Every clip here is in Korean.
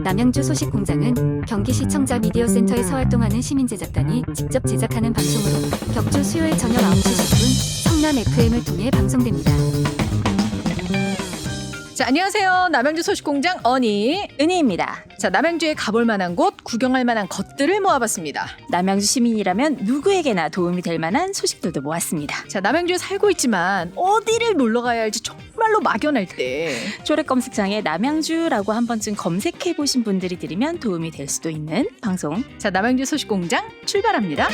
남양주 소식공장은 경기시청자 미디어센터에서 활동하는 시민제작단이 직접 제작하는 방송으로 격주 수요일 저녁 9시 10분 성남 FM을 통해 방송됩니다. 자, 안녕하세요. 남양주 소식공장 언니 은희입니다. 자, 남양주에 가볼 만한 곳, 구경할 만한 것들을 모아봤습니다. 남양주 시민이라면 누구에게나 도움이 될 만한 소식들도 모았습니다. 자, 남양주에 살고 있지만 어디를 놀러 가야 할지 정말로 막연할 때 초록 검색창에 남양주라고 한 번쯤 검색해 보신 분들이 들으면 도움이 될 수도 있는 방송. 자, 남양주 소식공장 출발합니다.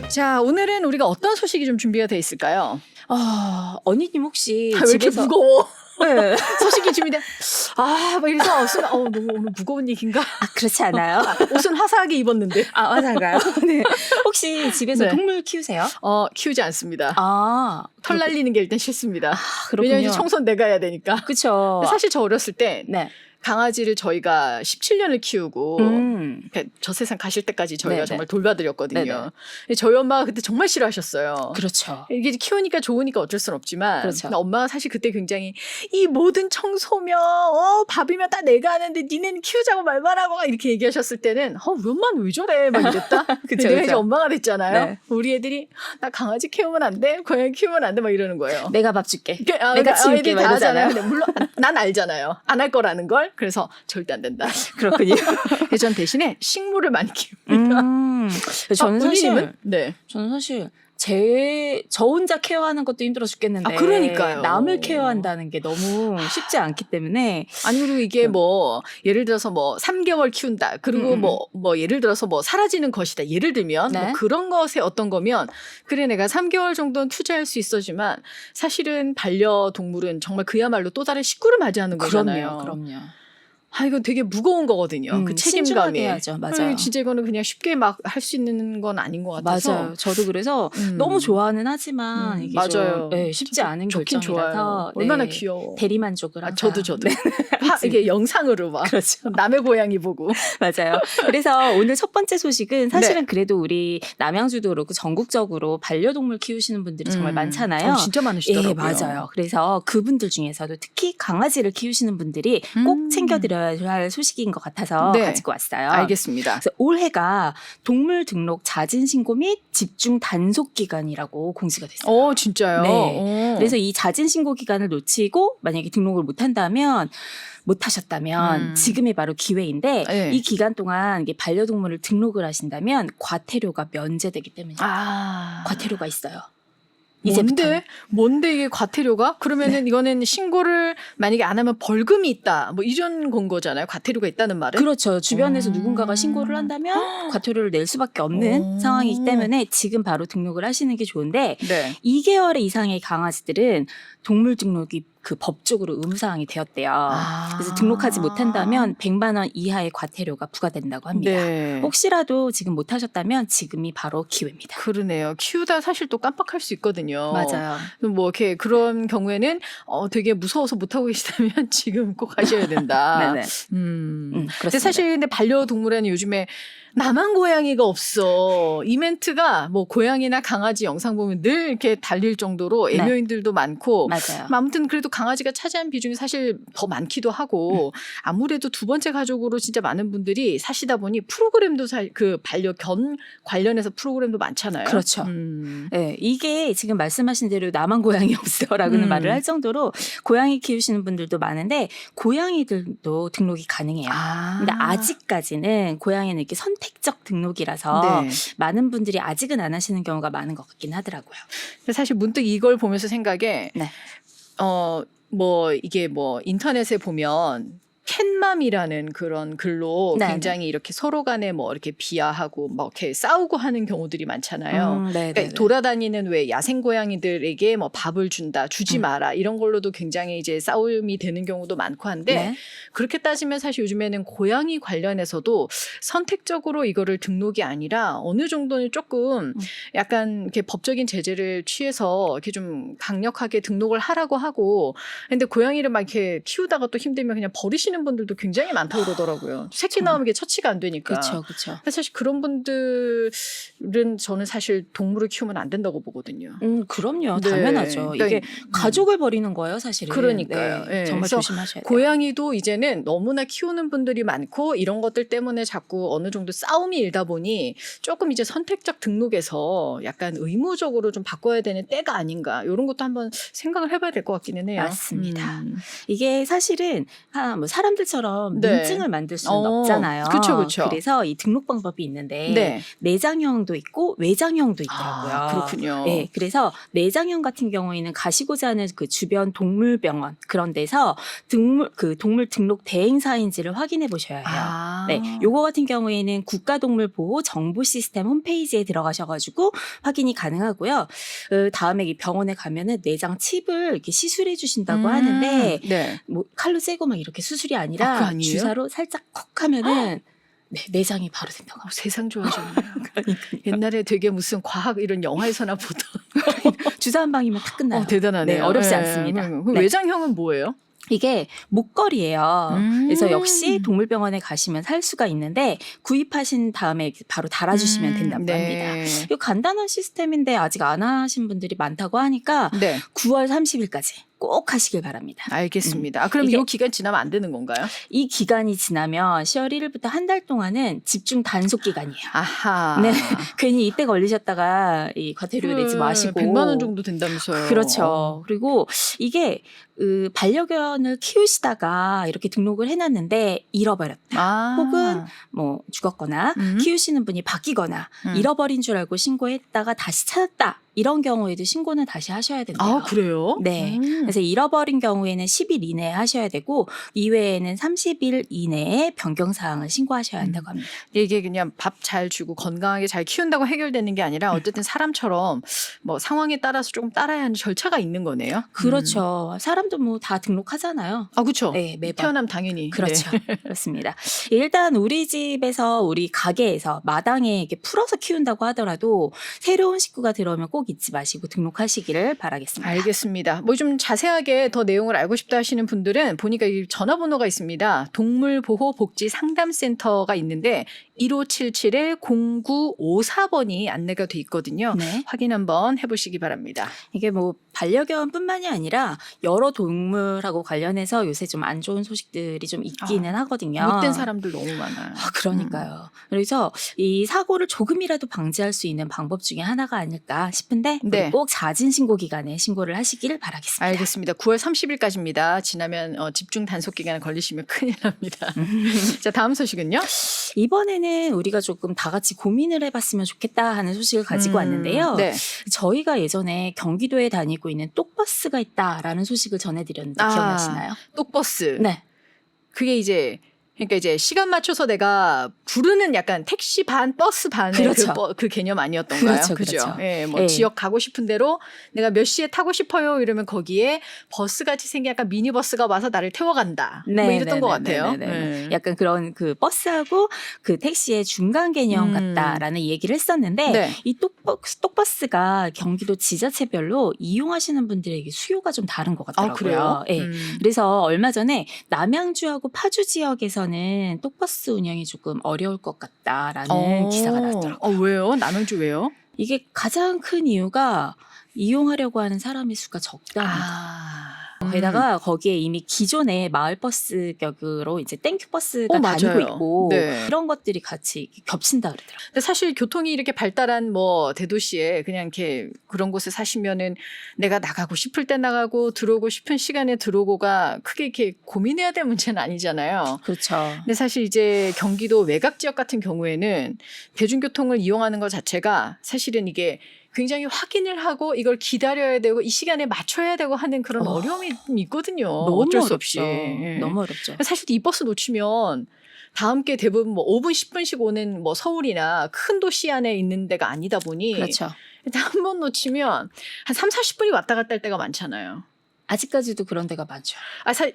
자, 오늘은 우리가 어떤 소식이 좀 준비가 돼 있을까요? 언니님 혹시 왜 이렇게 집에서 무거워? 네. 소식이 준비돼. 막 이래서 너무 오늘 무거운 얘기인가? 그렇지 않아요? 옷은 화사하게 입었는데. 맞아요. 네. 혹시 집에서 네. 동물 키우세요? 키우지 않습니다. 그렇군요. 털 날리는 게 일단 싫습니다. 그렇군요. 왜냐면 이제 청소는 내가 해야 되니까. 그렇죠. 근데 사실 저 어렸을 때 네. 강아지를 저희가 17년을 키우고 저 세상 가실 때까지 저희가 네네. 정말 돌봐드렸거든요. 네네. 근데 저희 엄마가 그때 정말 싫어하셨어요. 그렇죠. 이게 키우니까 좋으니까 어쩔 수는 없지만 그렇죠. 근데 엄마가 사실 그때 굉장히 이 모든 청소며 밥이면 다 내가 하는데 니네는 키우자고 말만 하고 이렇게 얘기하셨을 때는 우리 엄마는 왜 저래 막 이랬다. 근데 내가 이제 엄마가 됐잖아요. 네. 우리 애들이 나 강아지 키우면 안 돼, 고양이 키우면 안 돼 막 이러는 거예요. 내가 밥 줄게. 내가 내가 치울게 애들이 다 말이잖아요. 하잖아요. 근데 물론 난 알잖아요. 안 할 거라는 걸. 그래서 절대 안 된다. 그렇군요. 전 대신에 식물을 많이 키웁니다. 저는 사실 언니님은? 네. 저는 사실 저 혼자 케어하는 것도 힘들어 죽겠는데 그러니까요. 남을 케어한다는 게 너무 쉽지 않기 때문에 아니 그리고 이게 뭐 예를 들어서 뭐 3개월 키운다. 그리고 뭐 예를 들어서 뭐 사라지는 것이다. 예를 들면 네. 뭐 그런 것에 어떤 거면 그래 내가 3개월 정도는 투자할 수 있어지만 사실은 반려동물은 정말 그야말로 또 다른 식구를 맞이하는 거잖아요. 그럼요. 이거 되게 무거운 거거든요. 그 책임감이. 신중하게 해야죠. 맞아요. 진짜 이거는 그냥 쉽게 막 할 수 있는 건 아닌 것 같아서. 맞아요. 저도 그래서 너무 좋아하는 하지만 이게 맞아요. 좀 쉽지 않은 좋긴 결정이라서 좋아요. 얼마나 귀여워. 대리만족을 항상. 저도. 이게 영상으로 막 그렇죠. 남의 고양이 보고. 맞아요. 그래서 오늘 첫 번째 소식은 사실은 그래도 우리 남양주도 그렇고 전국적으로 반려동물 키우시는 분들이 정말 많잖아요. 진짜 많으시더라고요. 예, 맞아요. 그래서 그분들 중에서도 특히 강아지를 키우시는 분들이 꼭 챙겨드려야 할 소식인 것 같아서 가지고 왔어요. 알겠습니다. 그래서 올해가 동물 등록 자진 신고 및 집중 단속 기간이라고 공지가 됐어요. 진짜요? 네. 그래서 이 자진 신고 기간을 놓치고 만약에 등록을 못하셨다면 지금이 바로 기회인데 네. 이 기간 동안 이게 반려동물을 등록을 하신다면 과태료가 면제되기 때문이에요. 과태료가 있어요. 뭔데 이게 과태료가? 그러면은 이거는 신고를 만약에 안 하면 벌금이 있다. 뭐 이런 건 거잖아요. 과태료가 있다는 말은. 그렇죠. 주변에서 누군가가 신고를 한다면 과태료를 낼 수밖에 없는 상황이기 때문에 지금 바로 등록을 하시는 게 좋은데 2개월 이상의 강아지들은 동물 등록이 그 법적으로 의무사항이 되었대요. 그래서 등록하지 못한다면 100만 원 이하의 과태료가 부과된다고 합니다. 혹시라도 지금 못하셨다면 지금이 바로 기회입니다. 그러네요. 키우다 사실 또 깜빡할 수 있거든요. 맞아요. 뭐 이렇게 그런 경우에는 되게 무서워서 못하고 계시다면 지금 꼭 하셔야 된다. 네네. 근데 사실 근데 반려동물에는 요즘에 나만 고양이가 없어. 이 멘트가 뭐 고양이나 강아지 영상 보면 늘 이렇게 달릴 정도로 애묘인들도 많고. 맞아요. 아무튼 그래도 강아지가 차지한 비중이 사실 더 많기도 하고 아무래도 두 번째 가족으로 진짜 많은 분들이 사시다 보니 프로그램도 그 반려견 관련해서 프로그램도 많잖아요. 그렇죠. 네, 이게 지금 말씀하신 대로 나만 고양이 없어라고는 말을 할 정도로 고양이 키우시는 분들도 많은데 고양이들도 등록이 가능해요. 근데 아직까지는 고양이는 이렇게 선택적 등록이라서 많은 분들이 아직은 안 하시는 경우가 많은 것 같긴 하더라고요. 사실 문득 이걸 보면서 생각에 뭐 이게 뭐 인터넷에 보면 캣맘이라는 그런 글로 굉장히 이렇게 서로 간에 뭐 이렇게 비하하고 막 이렇게 싸우고 하는 경우들이 많잖아요. 그러니까 돌아다니는 왜 야생 고양이들에게 뭐 밥을 준다, 주지 마라 이런 걸로도 굉장히 이제 싸움이 되는 경우도 많고 한데 그렇게 따지면 사실 요즘에는 고양이 관련해서도 선택적으로 이거를 등록이 아니라 어느 정도는 조금 약간 이렇게 법적인 제재를 취해서 이렇게 좀 강력하게 등록을 하라고 하고 근데 고양이를 막 이렇게 키우다가 또 힘들면 그냥 버리시는 분들도 굉장히 많다고 그러더라고요. 새끼 나오는 게 처치가 안 되니까. 그렇죠, 그렇죠. 사실 그런 분들은 저는 사실 동물을 키우면 안 된다고 보거든요. 그럼요, 네. 당연하죠. 그러니까, 이게 가족을 버리는 거예요, 사실은. 그러니까요. 네, 네. 정말 그래서 조심하셔야 돼요. 고양이도 이제는 너무나 키우는 분들이 많고 이런 것들 때문에 자꾸 어느 정도 싸움이 일다 보니 조금 이제 선택적 등록에서 약간 의무적으로 좀 바꿔야 되는 때가 아닌가 이런 것도 한번 생각을 해봐야 될 것 같기는 해요. 맞습니다. 이게 사실은 뭐 사람들처럼 네. 민증을 만들 수는 없잖아요. 그렇죠. 그래서 이 등록 방법이 있는데 네. 내장형도 있고 외장형도 있더라고요. 그렇군요. 네, 그래서 내장형 같은 경우에는 가시고자 하는 그 주변 동물병원 그런 데서 동물 등록 대행사인지를 확인해 보셔야 해요. 네, 요거 같은 경우에는 국가동물보호 정보 시스템 홈페이지에 들어가셔가지고 확인이 가능하고요. 다음에 이 병원에 가면은 내장 칩을 이렇게 시술해 주신다고 하는데 네. 뭐 칼로 째고 막 이렇게 수술이 그거 아니라 아니에요? 주사로 살짝 콕 하면은 네, 내장이 바로 된다고 합니다. 세상 좋아졌네요. 그러니까요. 옛날에 되게 무슨 과학 이런 영화에서나 보던. 주사 한 방이면 탁 끝나요. 대단하네요. 네, 어렵지 네. 않습니다. 그럼 네. 외장형은 뭐예요? 이게 목걸이에요. 그래서 역시 동물병원에 가시면 살 수가 있는데 구입하신 다음에 바로 달아주시면 된다고 합니다. 이거 간단한 시스템인데 아직 안 하신 분들이 많다고 하니까 네. 9월 30일까지 꼭 하시길 바랍니다. 알겠습니다. 그럼 이 기간 지나면 안 되는 건가요? 이 기간이 지나면 10월 1일부터 한 달 동안은 집중 단속 기간이에요. 아하. 네. 괜히 이때 걸리셨다가 이 과태료 내지 마시고 100만 원 정도 된다면서요. 그렇죠. 그리고 이게 반려견을 키우시다가 이렇게 등록을 해놨는데 잃어버렸다. 혹은 뭐 죽었거나 키우시는 분이 바뀌거나 잃어버린 줄 알고 신고했다가 다시 찾았다. 이런 경우에도 신고는 다시 하셔야 된대요. 아, 그래요? 네. 그래서 잃어버린 경우에는 10일 이내에 하셔야 되고 이외에는 30일 이내에 변경사항을 신고하셔야 한다고 합니다. 이게 그냥 밥 잘 주고 건강하게 잘 키운다고 해결되는 게 아니라 어쨌든 사람처럼 뭐 상황에 따라서 조금 따라야 하는 절차가 있는 거네요. 그렇죠. 사람도 뭐 다 등록하잖아요. 아, 그렇죠. 네, 매번. 태어남 당연히. 그렇죠. 네. 그렇습니다. 일단 우리 집에서 우리 가게에서 마당에 이렇게 풀어서 키운다고 하더라도 새로운 식구가 들어오면 꼭 잊지 마시고 등록하시기를 바라겠습니다. 알겠습니다. 뭐 좀 자세하게 더 내용을 알고 싶다 하시는 분들은 보니까 이 전화번호가 있습니다. 동물보호복지상담센터가 있는데 1577-0954번이 안내가 돼 있거든요. 네. 확인 한번 해보시기 바랍니다. 이게 뭐 반려견뿐만이 아니라 여러 동물하고 관련해서 요새 좀 안 좋은 소식들이 좀 있기는 하거든요. 못된 사람들 너무 많아요. 그러니까요. 그래서 이 사고를 조금이라도 방지할 수 있는 방법 중에 하나가 아닐까 싶은데 네. 꼭 자진 신고 기간에 신고를 하시길 바라겠습니다. 알겠습니다. 9월 30일까지입니다. 지나면 집중 단속 기간에 걸리시면 큰일 납니다. 자, 다음 소식은요? 이번에는 우리가 조금 다 같이 고민을 해봤으면 좋겠다 하는 소식을 가지고 왔는데요. 네. 저희가 예전에 경기도에 다니고 있는 똑버스가 있다라는 소식을 전해드렸는데 기억나시나요? 똑버스. 네. 그게 이제 그러니까 이제 시간 맞춰서 내가 부르는 약간 택시 반 버스 반의 그렇죠. 그 개념 아니었던가요? 그렇죠, 그죠? 그렇죠. 예, 뭐 예. 지역 가고 싶은 대로 내가 몇 시에 타고 싶어요 이러면 거기에 버스 같이 생긴 약간 미니버스가 와서 나를 태워간다. 뭐 이랬던 것 같아요. 네. 약간 그런 그 버스하고 그 택시의 중간 개념 같다라는 얘기를 했었는데 네. 이 똑버스가 경기도 지자체별로 이용하시는 분들에게 수요가 좀 다른 것 같더라고요. 아, 그래요? 네. 그래서 얼마 전에 남양주하고 파주 지역에서는 똑버스 운영이 조금 어려울 것 같다라는 기사가 나왔더라고요. 왜요? 남양주 왜요? 이게 가장 큰 이유가 이용하려고 하는 사람의 수가 적다는 게다가 거기에 이미 기존의 마을버스 격으로 이제 땡큐버스가 다니고 맞아요. 있고 네. 이런 것들이 같이 겹친다 그러더라고요. 근데 사실 교통이 이렇게 발달한 뭐 대도시에 그냥 이렇게 그런 곳에 사시면은 내가 나가고 싶을 때 나가고 들어오고 싶은 시간에 들어오고가 크게 이렇게 고민해야 될 문제는 아니잖아요. 그렇죠. 근데 사실 이제 경기도 외곽 지역 같은 경우에는 대중교통을 이용하는 것 자체가 사실은 이게 굉장히 확인을 하고 이걸 기다려야 되고 이 시간에 맞춰야 되고 하는 그런 어려움이 있거든요. 너무 어쩔 수 어렵죠. 없이. 예. 너무 어렵죠. 사실 이 버스 놓치면 다음 게 대부분 뭐 5분, 10분씩 오는 뭐 서울이나 큰 도시 안에 있는 데가 아니다 보니 그렇죠. 일단 한 번 놓치면 한 3, 40분이 왔다 갔다 할 때가 많잖아요. 아직까지도 그런 데가 많죠.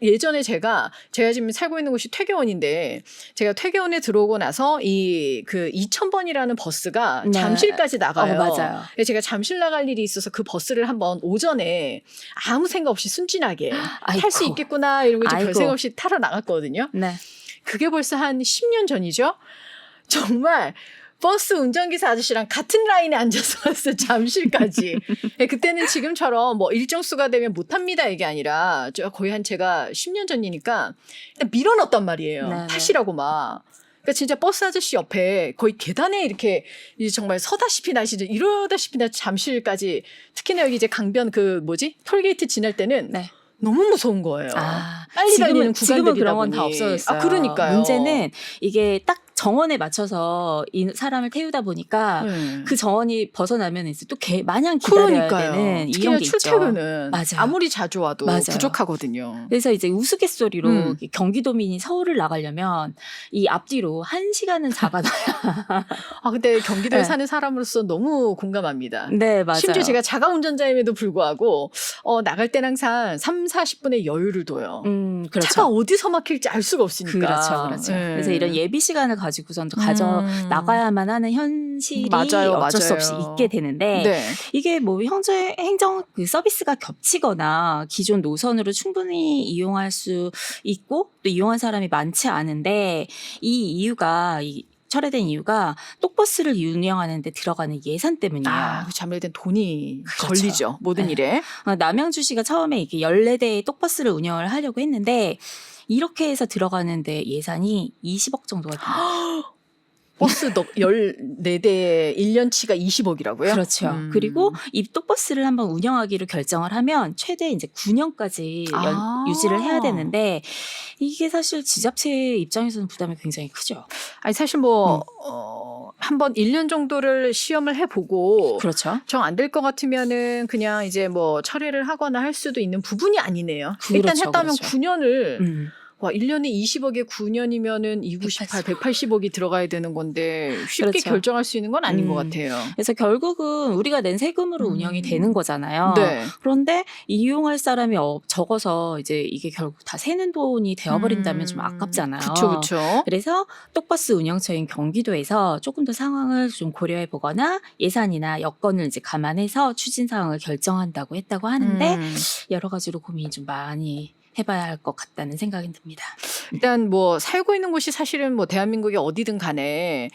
예전에 제가 지금 살고 있는 곳이 퇴계원인데 제가 퇴계원에 들어오고 나서 그 2000번이라는 버스가 네. 잠실까지 나가요. 맞아요. 제가 잠실 나갈 일이 있어서 그 버스를 한번 오전에 아무 생각 없이 순진하게 탈 수 있겠구나 이러고 이제 별 생각 없이 타러 나갔거든요. 네. 그게 벌써 한 10년 전이죠. 정말 버스 운전기사 아저씨랑 같은 라인에 앉아서 왔어요. 잠실까지. 그때는 지금처럼 뭐 일정 수가 되면 못합니다 이게 아니라 거의 한 제가 10년 전이니까 밀어넣었단 말이에요. 네네. 타시라고 막. 그러니까 진짜 버스 아저씨 옆에 거의 계단에 이렇게 정말 서다시피 나시죠. 이러다시피 나 잠실까지 특히나 여기 이제 강변 톨게이트 지날 때는 네. 너무 무서운 거예요. 빨리 달리는 구간들이다 지금은 그런 건 보니. 다 없어졌어요. 그러니까요. 문제는 이게 딱 정원에 맞춰서 이 사람을 태우다 보니까 그 정원이 벗어나면 이제 또 마냥 기다려야 되는 이런 게 출퇴근은 맞아요. 아무리 자주 와도 맞아요. 부족하거든요. 그래서 이제 우스갯소리로 경기도민이 서울을 나가려면 이 앞뒤로 1시간은 잡아놔야. 근데 경기도에 네. 사는 사람으로서 너무 공감합니다. 네, 맞아요. 심지어 제가 자가 운전자임에도 불구하고 나갈 때는 항상 30-40분의 여유를 둬요. 그렇죠. 차가 어디서 막힐지 알 수가 없으니까. 그렇죠. 네. 그래서 이런 예비 시간을 가지고선 나가야만 하는 현실이 어쩔 수 없이 있게 되는데 네. 이게 뭐 행정 그 서비스가 겹치거나 기존 노선으로 충분히 이용할 수 있고 또 이용한 사람이 많지 않은데 철회된 이유가 똑버스를 운영하는 데 들어가는 예산 때문이에요. 잠재된 돈이 그렇죠. 걸리죠. 모든 일에. 남양주시가 처음에 이렇게 14대의 똑버스를 운영을 하려고 했는데 이렇게 해서 들어가는데 예산이 20억 정도가 듭니다. 버스 14대 1년치가 20억이라고요? 그렇죠. 그리고 이 똑버스를 한번 운영하기로 결정을 하면 최대 이제 9년까지 유지를 해야 되는데 이게 사실 지자체 입장에서는 부담이 굉장히 크죠. 사실 한번 1년 정도를 시험을 해보고 그렇죠. 정 안 될 것 같으면은 그냥 이제 철회를 하거나 할 수도 있는 부분이 아니네요. 그렇죠, 일단 했다면 그렇죠. 9년을 1년에 20억에 9년이면은 298, 180억이 들어가야 되는 건데 쉽게 그렇죠. 결정할 수 있는 건 아닌 것 같아요. 그래서 결국은 우리가 낸 세금으로 운영이 되는 거잖아요. 네. 그런데 이용할 사람이 적어서 이제 이게 결국 다 새는 돈이 되어버린다면 좀 아깝잖아요. 그렇죠. 그래서 똑버스 운영처인 경기도에서 조금 더 상황을 좀 고려해 보거나 예산이나 여건을 이제 감안해서 추진 사항을 결정한다고 했다고 하는데 여러 가지로 고민이 좀 많이 해봐야 할 것 같다는 생각이 듭니다. 일단 살고 있는 곳이 사실은 대한민국의 어디든 간에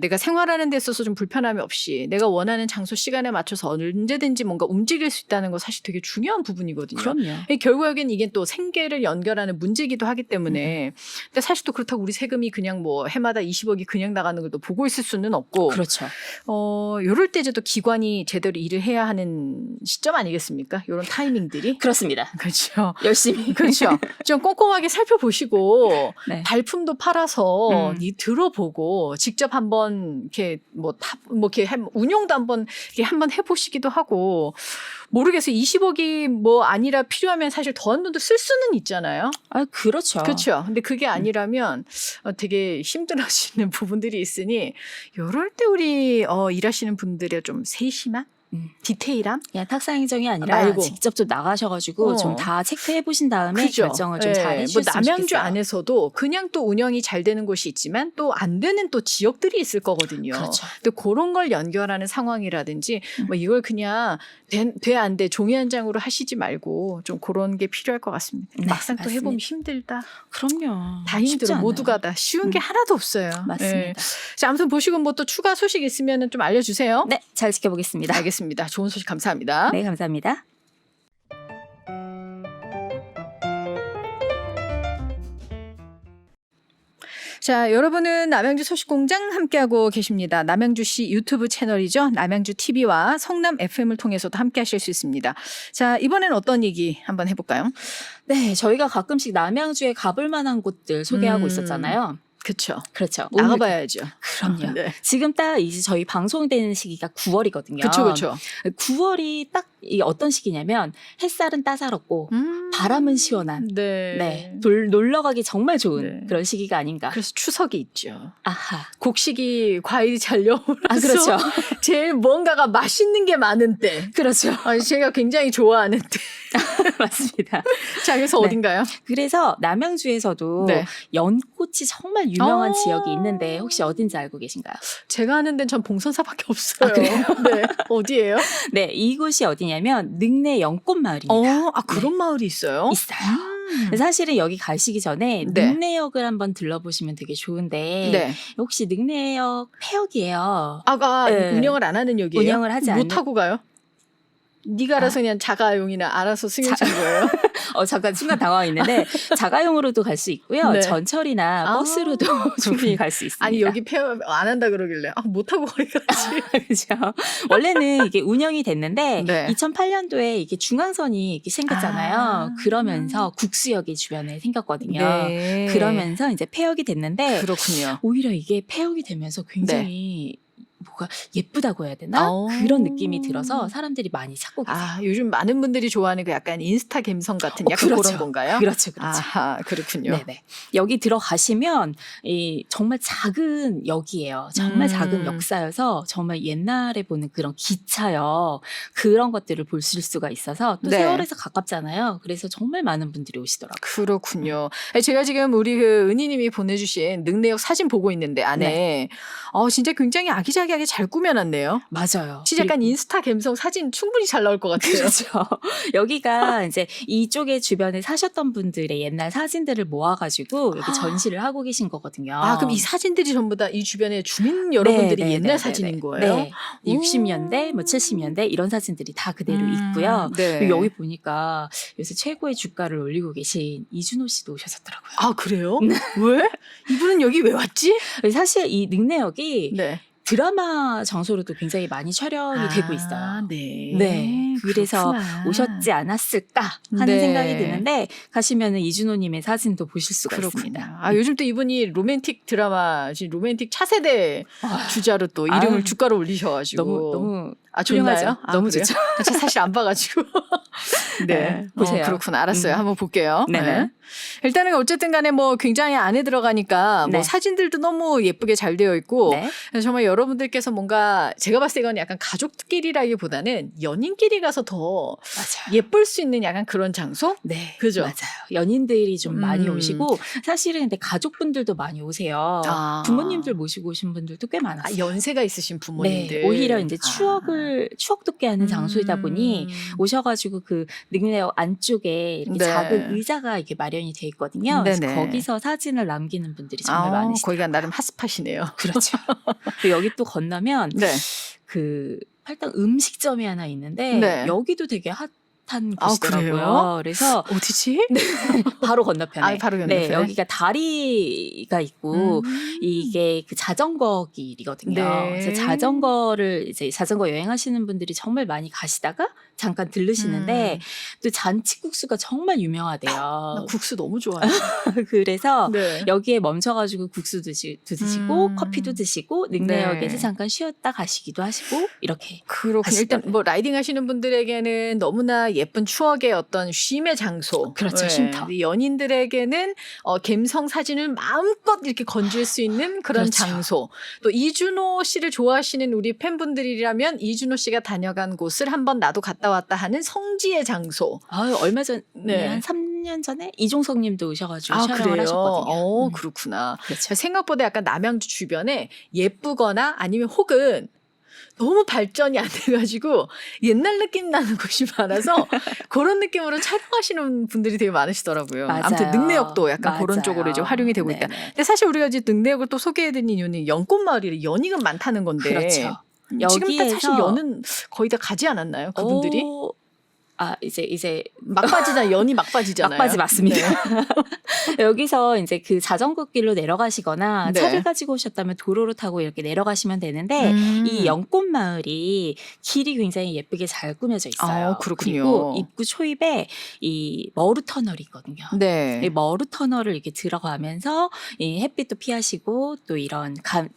내가 생활하는 데 있어서 좀 불편함이 없이 내가 원하는 장소 시간에 맞춰서 언제든지 뭔가 움직일 수 있다는 거 사실 되게 중요한 부분이거든요. 그럼요. 결국엔 이게 또 생계를 연결하는 문제이기도 하기 때문에 근데 사실 또 그렇다고 우리 세금이 그냥 해마다 20억이 그냥 나가는 걸 또 보고 있을 수는 없고 그렇죠. 요럴 때 이제 또 기관이 제대로 일을 해야 하는 시점 아니겠습니까? 요런 타이밍들이. 그렇습니다. 그렇죠. 열심히. 그렇죠. 좀 꼼꼼하게 살펴보시고 네. 발품도 팔아서 들어보고 직접 한번 이렇게 이렇게 운용도 한번 해보시기도 하고 모르겠어요. 20억이 아니라 필요하면 사실 더한 돈도 쓸 수는 있잖아요. 그렇죠. 그렇죠. 근데 그게 아니라면 되게 힘들어지는 부분들이 있으니 이럴 때 우리 일하시는 분들의 좀 세심한 디테일함? 그냥 탁상행정이 아니라 말고. 직접 좀 나가셔가지고 좀 다 체크해 보신 다음에 그죠. 결정을 좀 잘 해주셨으면 남양주 좋겠어요. 안에서도 그냥 또 운영이 잘 되는 곳이 있지만 또 안 되는 또 지역들이 있을 거거든요. 그렇죠. 근데 그런 걸 연결하는 상황이라든지 이걸 그냥 돼 안 돼 종이 한 장으로 하시지 말고 좀 그런 게 필요할 것 같습니다. 네, 막상 또 맞습니다. 해보면 힘들다. 그럼요. 다 쉽지 힘들어. 않아요. 모두가 다 쉬운 게 하나도 없어요. 맞습니다. 자, 아무튼 보시고 또 추가 소식 있으면 좀 알려주세요. 네, 잘 지켜보겠습니다. 알겠습니다. 좋은 소식 감사합니다. 네, 감사합니다. 자, 여러분은 남양주 소식공장 함께하고 계십니다. 남양주시 유튜브 채널이죠. 남양주 TV와 성남 FM을 통해서도 함께하실 수 있습니다. 자, 이번엔 어떤 얘기 한번 해볼까요? 네, 저희가 가끔씩 남양주에 가볼 만한 곳들 소개하고 있었잖아요. 그렇죠. 오늘 나가봐야죠. 그럼요. 네. 지금 딱 이제 저희 방송되는 시기가 9월이거든요. 그렇죠. 9월이 딱 어떤 시기냐면 햇살은 따사롭고 바람은 시원한 놀러 가기 정말 좋은 그런 시기가 아닌가. 그래서 추석이 있죠. 아하. 곡식이 과일이 잘 여물어서 그렇죠. 제일 뭔가가 맛있는 게 많은 때. 그렇죠. 제가 굉장히 좋아하는 때. 맞습니다. 자, 그래서 네. 어딘가요? 그래서 남양주에서도 네. 연꽃이 정말 유명한 지역이 있는데 혹시 어딘지 알고 계신가요? 제가 아는 데는 전 봉선사밖에 없어요. 아, 그래요? 네. 어디예요? 네, 이곳이 어디냐면 능내 연꽃 마을입니다. 그런 마을이 있어요? 있어요. 사실은 여기 가시기 전에 네. 능내역을 한번 들러보시면 되게 좋은데 네. 혹시 능내역 폐역이에요. 아가 네. 운영을 안 하는 역이에요? 운영을 하지 못 않는- 타고 가요? 네가 알아서 그냥 자가용이나 알아서 승용차인 거예요? 잠깐 순간 당황했는데 자가용으로도 갈 수 있고요. 네. 전철이나 아, 버스로도 충분히 갈 수 있습니다. 아니 여기 폐업 안 한다 그러길래 못 타고 거기까지. 그렇죠. 원래는 이게 운영이 됐는데 네. 2008년도에 이게 중앙선이 이렇게 생겼잖아요. 그러면서 국수역이 주변에 생겼거든요. 네. 그러면서 이제 폐역이 됐는데 그렇군요. 오히려 이게 폐역이 되면서 굉장히 뭐가 예쁘다고 해야 되나? 오. 그런 느낌이 들어서 사람들이 많이 찾고 계세요. 요즘 많은 분들이 좋아하는 그 약간 인스타 감성 같은 약간 그렇죠. 그런 건가요? 그렇죠, 그렇죠. 아하, 그렇군요. 네네. 여기 들어가시면 정말 작은 역이에요. 정말 작은 역사여서 정말 옛날에 보는 그런 기차역 그런 것들을 보실 수가 있어서 또 네. 세월에서 가깝잖아요. 그래서 정말 많은 분들이 오시더라고요. 그렇군요. 제가 지금 우리 그 은희님이 보내주신 능내역 사진 보고 있는데 안에 진짜 굉장히 아기자기하게 잘 꾸며놨네요. 맞아요. 진짜 약간 인스타 감성 사진 충분히 잘 나올 것 같아요. 그렇죠. 여기가 이제 이쪽에 주변에 사셨던 분들의 옛날 사진들을 모아가지고 여기 전시를 하고 계신 거거든요. 그럼 이 사진들이 전부 다 이 주변의 주민 여러분들이 네, 옛날 네, 사진인 네, 거예요? 네. 60년대, 뭐 70년대 이런 사진들이 다 그대로 있고요. 네. 그리고 여기 보니까 요새 최고의 주가를 올리고 계신 이준호 씨도 오셨더라고요. 그래요? 왜? 이분은 여기 왜 왔지? 사실 이 능내역이 네. 드라마 장소로도 굉장히 많이 촬영이 되고 있어요. 네. 네. 그래서 그렇구나. 오셨지 않았을까 하는 네. 생각이 드는데 가시면은 이준호님의 사진도 보실 수가 있습니다. 그렇구나. 요즘 또 이분이 로맨틱 드라마, 지금 로맨틱 차세대 주자로 또 이름을 주가로 올리셔가지고. 너무 좋나요? 훌륭하죠. 너무 그래요? 좋죠. 제가 사실 안 봐가지고. 네, 보세요. 그렇구나. 알았어요. 한번 볼게요. 네네. 일단은 어쨌든 간에 뭐 굉장히 안에 들어가니까 뭐 네. 사진들도 너무 예쁘게 잘 되어 있고 네. 정말 여러분들께서 뭔가 제가 봤을 때 이건 약간 가족끼리라기보다는 연인끼리 가서 더 맞아요. 예쁠 수 있는 약간 그런 장소? 네, 그죠? 맞아요. 연인들이 좀 많이 음. 오시고 사실은 근데 가족분들도 많이 오세요. 부모님들 모시고 오신 분들도 꽤 많았어요. 연세가 있으신 부모님들. 네, 오히려 이제 추억 돋게 하는 장소이다 보니 음. 오셔가지고 그 능내역 안쪽에 이렇게 네. 작은 의자가 이렇게 마련이 돼 있거든요. 그래서 네네. 거기서 사진을 남기는 분들이 정말 많으시죠. 거기가 나름 핫스팟이네요. 그렇죠. 그리고 여기 또 건너면 네. 그 팔당 음식점이 하나 있는데 네. 여기도 되게 핫한 그래요? 곳이더라고요. 그래서 어디지? 바로 건너편에. 바로 건너편에. 네, 여기가 다리가 있고 이게 그 자전거 길이거든요. 네. 그래서 자전거를 이제 자전거 여행하시는 분들이 정말 많이 가시다가 잠깐 들르시는데 또 잔치국수가 정말 유명하대요. 나 국수 너무 좋아해. 그래서 네. 여기에 멈춰가지고 국수 드시고 음. 커피도 드시고 능내역에서 네. 잠깐 쉬었다 가시기도 하시고 이렇게. 그렇군요. 일단 뭐 라이딩 하시는 분들에게는 너무나 예쁜 추억의 어떤 쉼의 장소. 그렇죠, 쉼터. 근데 연인들에게는 감성 사진을 마음껏 이렇게 건질 수 있는 그런 그렇죠. 장소. 또 이준호 씨를 좋아하시는 우리 팬분들이라면 이준호 씨가 다녀간 곳을 한번 나도 갔다 왔다 하는 성지의 장소. 얼마 전, 네. 한 3년 전에 이종석 님도 오셔가지고 촬영을 그래요? 하셨거든요. 그렇구나. 그렇죠. 생각보다 약간 남양주 주변에 예쁘거나 아니면 혹은 너무 발전이 안 돼가지고 옛날 느낌 나는 곳이 많아서 그런 느낌으로 촬영하시는 분들이 되게 많으시더라고요. 맞아요. 아무튼 능내역도 약간 그런 맞아요. 쪽으로 이제 활용이 되고 있다. 네네. 근데 사실 우리가 이제 능내역을 또 소개해드린 이유는 연꽃마을이 연희가 많다는 건데 그렇죠. 지금 딱 사실 여기에서- 연은 거의 다 가지 않았나요? 그분들이? 이제 막바지나 연이 막바지잖아요. 막바지 맞습니다. 네. 여기서 이제 그 자전거 길로 내려가시거나 네. 차를 가지고 오셨다면 도로로 타고 이렇게 내려가시면 되는데 이 연꽃 마을이 길이 굉장히 예쁘게 잘 꾸며져 있어요. 그렇군요. 그리고 입구 초입에 이 머루 터널이 있거든요. 네. 이 머루 터널을 이렇게 들어가면서 이 햇빛도 피하시고 또 이런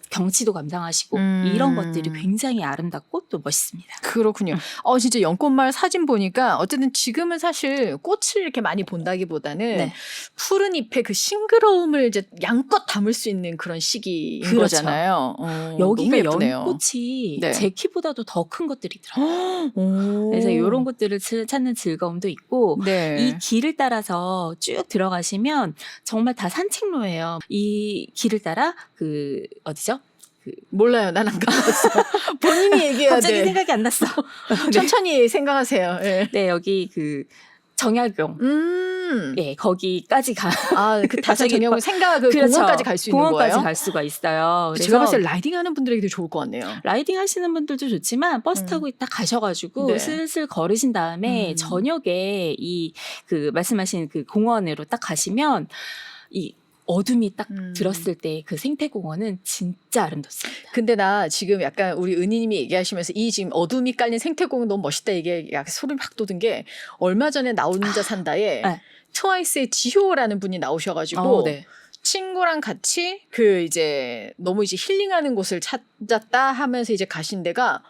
경치도 감상하시고 이런 것들이 굉장히 아름답고 또 멋있습니다. 그렇군요. 진짜 연꽃마을 사진 보니까 우리가 어쨌든 지금은 사실 꽃을 이렇게 많이 본다기보다는 네. 푸른 잎의 그 싱그러움을 이제 양껏 담을 수 있는 그런 시기인 그렇죠. 거잖아요. 여기가 너무 예쁘네요. 연꽃이 네. 제 키보다도 더 큰 것들이 들어요. 오. 그래서 이런 것들을 찾는 즐거움도 있고 네. 이 길을 따라서 쭉 들어가시면 정말 다 산책로예요. 이 길을 따라 그 어디죠? 몰라요. 난 안 가봤어. 본인이 얘기해야 갑자기 돼. 생각이 안 났어. 천천히 생각하세요. 네. 네, 여기 그 정약용. 예, 거기까지 가. 아, 그 다산 갑자기 정약용 생각 그 그렇죠. 공원까지 갈 수 있는 공원까지 거예요? 갈 수가 있어요. 그래서 제가 봤을 때 라이딩하는 분들에게도 좋을 것 같네요. 라이딩 하시는 분들도 좋지만 버스 타고 딱 가셔가지고 네. 슬슬 걸으신 다음에 저녁에 이 그 말씀하신 그 공원으로 딱 가시면 이 어둠이 딱 들었을 때 그 생태공원은 진짜 아름답습니다. 근데 나 지금 약간 우리 은희님이 얘기하시면서 이 지금 어둠이 깔린 생태공원 너무 멋있다 이게 약간 소름 확 돋은 게 얼마 전에 나 혼자 산다에 네. 트와이스의 지효라는 분이 나오셔가지고 네. 친구랑 같이 그 이제 너무 이제 힐링하는 곳을 찾았다 하면서 이제 가신 데가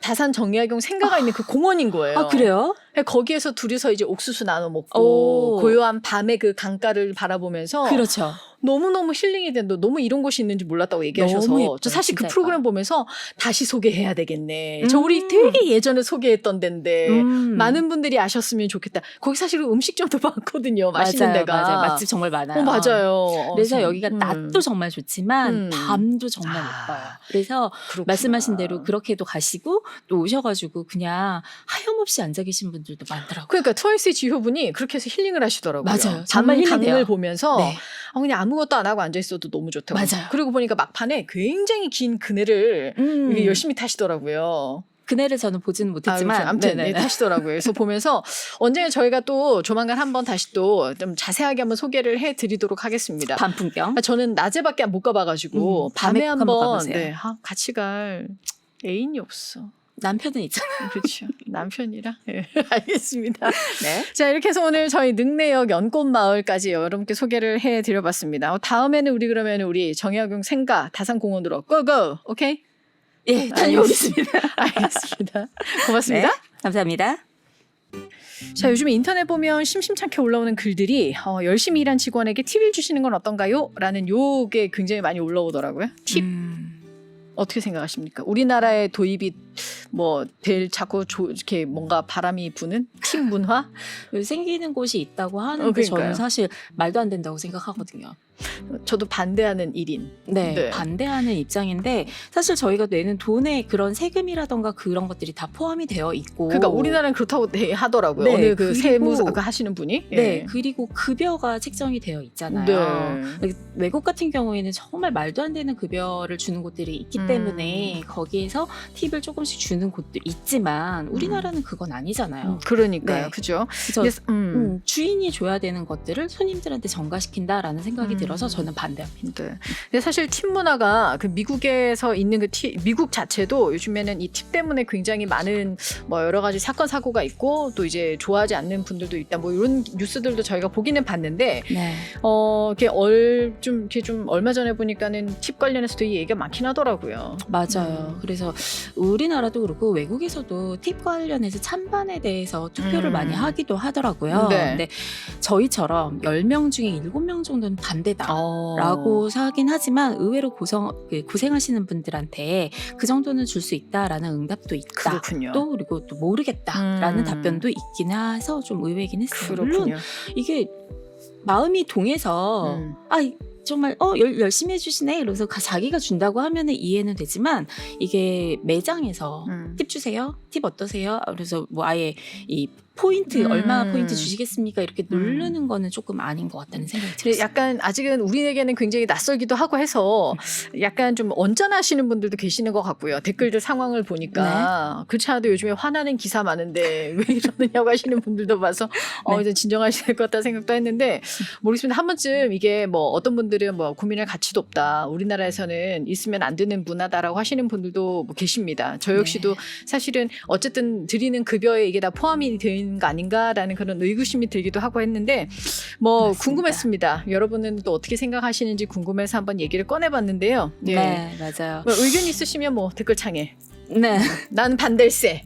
다산 정약용 생가가 있는 그 공원인 거예요. 아, 그래요? 거기에서 둘이서 이제 옥수수 나눠 먹고 오. 고요한 밤에 그 강가를 바라보면서 그렇죠. 너무너무 힐링이 된다. 너무 이런 곳이 있는지 몰랐다고 얘기하셔서 너무 예뻐요. 저 사실 그 진짜 프로그램 보면서 다시 소개해야 되겠네. 저 우리 되게 예전에 소개했던 데인데 많은 분들이 아셨으면 좋겠다. 거기 사실 음식점도 많거든요. 맛있는 맞아요, 데가. 맞아요. 맛집 정말 많아요. 맞아요. 그래서 여기가 낮도 정말 좋지만 밤도 정말 예뻐요. 그래서 그렇구나. 말씀하신 대로 그렇게도 가시고 또 오셔가지고 그냥 하염없이 앉아 계신 분들도 많더라고요. 그러니까 트와이스의 지효분이 그렇게 해서 힐링을 하시더라고요. 맞아요. 정말 힐링돼요. 강을 보면서 네. 그냥 아무것도 안 하고 앉아 있어도 너무 좋다고. 맞아요. 그리고 보니까 막판에 굉장히 긴 그네를 이렇게 열심히 타시더라고요. 그네를 저는 보지는 못했지만 그렇죠. 아무튼 네, 타시더라고요. 그래서 보면서 언젠가 저희가 또 조만간 한번 다시 또 좀 자세하게 한번 소개를 해드리도록 하겠습니다. 밤 풍경. 저는 낮에밖에 못 가봐가지고 밤에 밤에 한번 한번 가보세요. 같이 갈 애인이 없어. 남편은 있잖아요. 그렇죠. 남편이랑. 네, 알겠습니다. 네. 자, 이렇게 해서 오늘 저희 능내역 연꽃마을까지 여러분께 소개를 해드려봤습니다. 다음에는 우리 정약용 생가 다산공원으로 고고! 오케이? 예, 다녀오겠습니다. 알겠습니다. 고맙습니다. 네, 감사합니다. 자, 요즘에 인터넷 보면 심심찮게 올라오는 글들이 열심히 일한 직원에게 팁을 주시는 건 어떤가요? 라는 요게 굉장히 많이 올라오더라고요. 팁. 어떻게 생각하십니까? 우리나라의 도입이 자꾸 이렇게 뭔가 바람이 부는 팁 문화? 생기는 곳이 있다고 하는데 저는 사실 말도 안 된다고 생각하거든요. 저도 반대하는 일인. 네, 반대하는 입장인데 사실 저희가 내는 돈에 그런 세금이라던가 그런 것들이 다 포함이 되어 있고. 그러니까 우리나라는 그렇다고 하더라고요. 네, 어느 그 세무 하시는 분이. 네, 예. 그리고 급여가 책정이 되어 있잖아요. 네. 외국 같은 경우에는 정말 말도 안 되는 급여를 주는 곳들이 있기 때문에 거기에서 팁을 조금씩 주는 곳도 있지만 우리나라는 그건 아니잖아요. 그러니까요. 네. 그죠? 그래서 주인이 줘야 되는 것들을 손님들한테 전가시킨다라는 생각이 들어서 저는 반대합니다. 네. 근데 사실 팁 문화가 그 미국에서 있는 미국 자체도 요즘에는 이 팁 때문에 굉장히 많은 여러 가지 사건 사고가 있고 또 이제 좋아하지 않는 분들도 있다. 이런 뉴스들도 저희가 보기는 봤는데 네. 이렇게 좀 얼마 전에 보니까는 팁 관련해서 되게 얘기가 많긴 하더라고요. 맞아요. 그래서 우리나라도 그렇고 외국에서도 팁 관련해서 찬반에 대해서 투표를 많이 하기도 하더라고요. 네. 근데 저희처럼 10명 중에 7명 정도는 반대다라고 하긴 하지만 의외로 고생하시는 분들한테 그 정도는 줄 수 있다라는 응답도 있다. 그렇군요. 또 그리고 또 모르겠다라는 답변도 있긴 해서 좀 의외긴 했어요. 그렇군요. 물론 이게 마음이 동해서 정말 열심히 해주시네 이러면서 자기가 준다고 하면은 이해는 되지만 이게 매장에서 팁 주세요, 팁 어떠세요? 그래서 아예 이 포인트 얼마 포인트 주시겠습니까? 이렇게 누르는 거는 조금 아닌 것 같다는 생각이 들어요. 약간 아직은 우리에게는 굉장히 낯설기도 하고 해서 약간 좀 언짢아하시는 분들도 계시는 것 같고요. 댓글들 상황을 보니까 그렇지 않아도 요즘에 화나는 기사 많은데 왜 이러느냐고 하시는 분들도 봐서 이제 진정하셔야 될 것 같다 생각도 했는데 모르겠습니다. 한 번쯤 이게 어떤 분들은 고민할 가치도 없다. 우리나라에서는 있으면 안 되는 문화다라고 하시는 분들도 계십니다. 저 역시도 사실은 어쨌든 드리는 급여에 이게 다 포함이 되는 거 아닌가라는 그런 의구심이 들기도 하고 했는데 그렇습니다. 궁금했습니다. 여러분은 또 어떻게 생각하시는지 궁금해서 한번 얘기를 꺼내봤는데요. 네, 맞아요. 의견 있으시면 댓글창에 네. 난 반댈세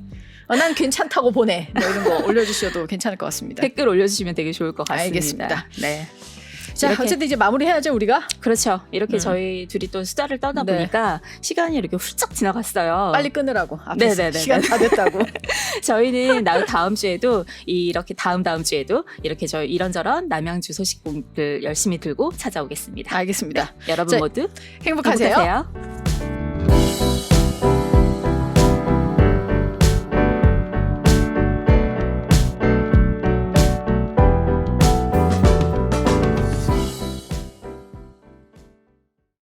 난 괜찮다고 보내. 뭐 이런 거 올려주셔도 괜찮을 것 같습니다. 댓글 올려주시면 되게 좋을 것 같습니다. 알겠습니다. 네. 자, 이렇게, 어쨌든 이제 마무리해야죠, 우리가. 그렇죠. 이렇게 저희 둘이 또 수다를 떠다 보니까 시간이 이렇게 훌쩍 지나갔어요. 빨리 끊으라고. 앞에서 네네네. 시간 다 됐다고. 저희는 다음 주에도 이렇게 다음 주에도 이렇게 저희 이런저런 남양주 소식들 열심히 들고 찾아오겠습니다. 알겠습니다. 네, 여러분 자, 모두 행복하세요. 행복하세요.